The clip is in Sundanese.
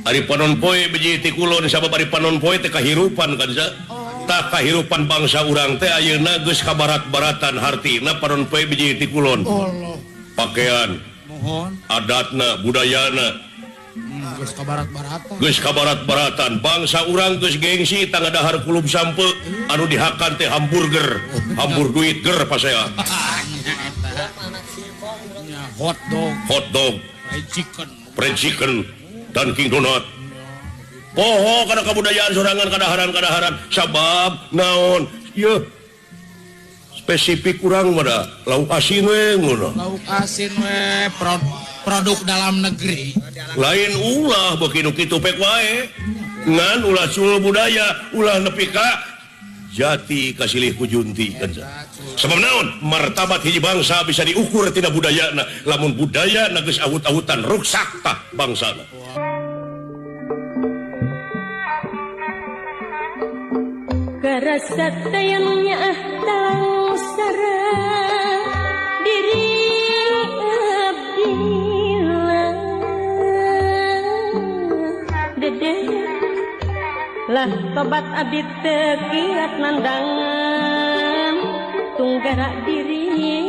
Ari panon poe biji ti kulon sabab ari panon poe teh kahirupan kan sa. Tak kahirupan bangsa urang teh ayeuna geus kabarat-baratan hartina panon poe biji ti kulon. Pakaian, mohon adatna, budayana. geus kabarat-baratan. Geus kabarat-baratan bangsa urang geus gengsi tangga dahar kulub sampe anu dihakan teh hamburger, hambur duit ger pasea. Hot dog, fried chicken, dan king donut. Poho kana kabudayaan sorangan kadaharan sabab naon ieu spesifik kurang mah lauk asin we ngono. Lauk asin we produk dalam negeri. Lain ulah beuki nu kitu pek wae. Ngan ulah sul budaya, ulah nepi ka jati kasilih ku junti kan. Sebab naon? Martabat hiji bangsa bisa diukur tina budayana. Lamun budaya geus awut-awutan ruksak tah bangsana. Karasa tayangnya talang sarang diri abdilah dede lah tobat abdi teu kiat nandangan tunggara diri